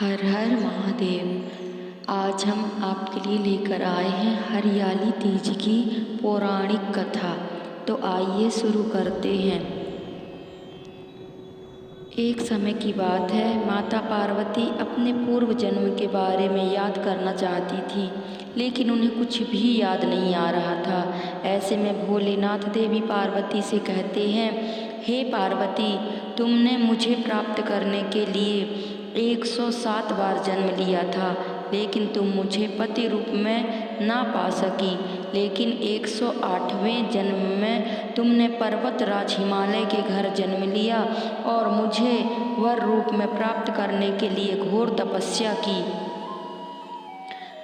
हर हर महादेव। आज हम आपके लिए लेकर आए हैं हरियाली तीज की पौराणिक कथा। तो आइए शुरू करते हैं। एक समय की बात है, माता पार्वती अपने पूर्व जन्म के बारे में याद करना चाहती थी, लेकिन उन्हें कुछ भी याद नहीं आ रहा था। ऐसे में भोलेनाथ देवी पार्वती से कहते हैं, हे पार्वती, तुमने मुझे प्राप्त करने के लिए 107 बार जन्म लिया था, लेकिन तुम मुझे पति रूप में ना पा सकी। लेकिन 108वें जन्म में तुमने पर्वतराज हिमालय के घर जन्म लिया और मुझे वर रूप में प्राप्त करने के लिए घोर तपस्या की।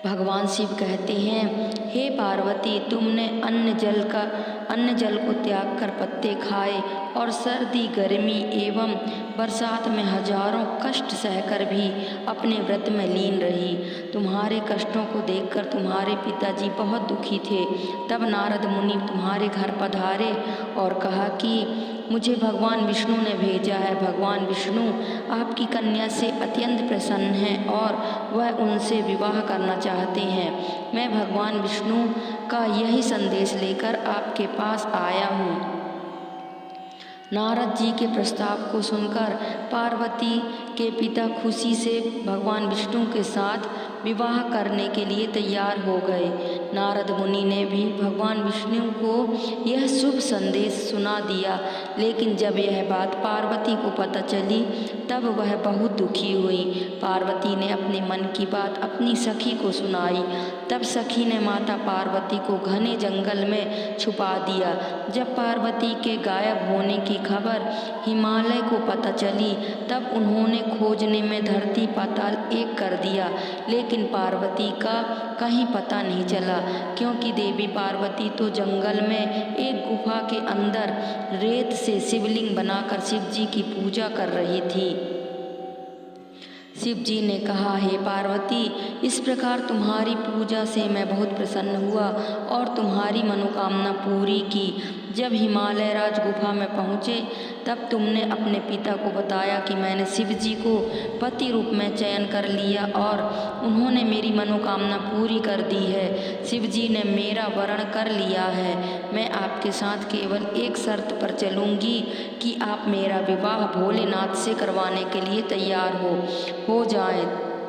भगवान शिव कहते हैं, हे पार्वती, तुमने अन्न जल को त्याग कर पत्ते खाए और सर्दी, गर्मी एवं बरसात में हजारों कष्ट सहकर भी अपने व्रत में लीन रही। तुम्हारे कष्टों को देखकर तुम्हारे पिताजी बहुत दुखी थे। तब नारद मुनि तुम्हारे घर पधारे और कहा कि मुझे भगवान विष्णु ने भेजा है। भगवान विष्णु आपकी कन्या से अत्यंत प्रसन्न हैं और वह उनसे विवाह करना चाहते हैं। मैं भगवान विष्णु का यही संदेश लेकर आपके पास आया हूँ। नारद जी के प्रस्ताव को सुनकर पार्वती के पिता खुशी से भगवान विष्णु के साथ विवाह करने के लिए तैयार हो गए। नारद मुनि ने भी भगवान विष्णु को यह शुभ संदेश सुना दिया, लेकिन जब यह बात पार्वती को पता चली तब वह बहुत दुखी हुई। पार्वती ने अपने मन की बात अपनी सखी को सुनाई। तब सखी ने माता पार्वती को घने जंगल में छुपा दिया। जब पार्वती के गायब होने की खबर हिमालय को पता चली तब उन्होंने खोजने में धरती पाताल एक कर दिया, लेकिन पार्वती का कहीं पता नहीं चला, क्योंकि देवी पार्वती तो जंगल में एक गुफा के अंदर रेत से शिवलिंग बनाकर शिव जी की पूजा कर रही थी। शिव जी ने कहा, हे पार्वती, इस प्रकार तुम्हारी पूजा से मैं बहुत प्रसन्न हुआ और तुम्हारी मनोकामना पूरी की। जब हिमालय राज गुफा में पहुँचे तब तुमने अपने पिता को बताया कि मैंने शिव जी को पति रूप में चयन कर लिया और उन्होंने मेरी मनोकामना पूरी कर दी है। शिव जी ने मेरा वरण कर लिया है। मैं आपके साथ केवल एक शर्त पर चलूँगी कि आप मेरा विवाह भोलेनाथ से करवाने के लिए तैयार हो जाए।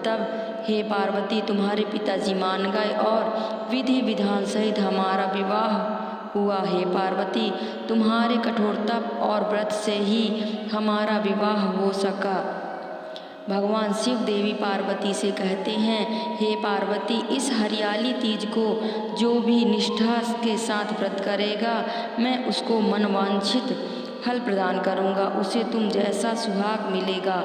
तब हे पार्वती, तुम्हारे पिताजी मान गए और विधि विधान सहित हमारा विवाह हुआ। हे पार्वती, तुम्हारे कठोर तप और व्रत से ही हमारा विवाह हो सका। भगवान शिव देवी पार्वती से कहते हैं, हे पार्वती, इस हरियाली तीज को जो भी निष्ठा के साथ व्रत करेगा, मैं उसको मनवांछित फल प्रदान करूँगा। उसे तुम जैसा सुहाग मिलेगा।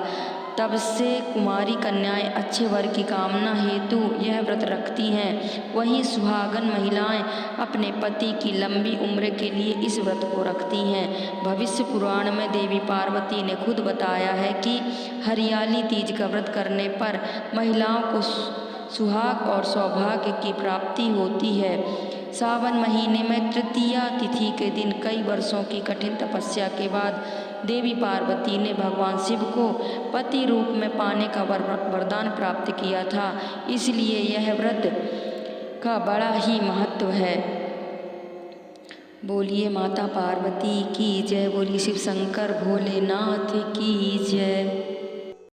तब से कुमारी कन्याएं अच्छे वर की कामना हेतु यह व्रत रखती हैं। वहीं सुहागन महिलाएं अपने पति की लंबी उम्र के लिए इस व्रत को रखती हैं। भविष्य पुराण में देवी पार्वती ने खुद बताया है कि हरियाली तीज का व्रत करने पर महिलाओं को सुहाग और सौभाग्य की प्राप्ति होती है। सावन महीने में तृतीया तिथि के दिन कई वर्षों की कठिन तपस्या के बाद देवी पार्वती ने भगवान शिव को पति रूप में पाने का वरदान प्राप्त किया था। इसलिए यह व्रत का बड़ा ही महत्व है। बोलिए माता पार्वती की जय। बोलिए शिव शंकर भोलेनाथ की जय।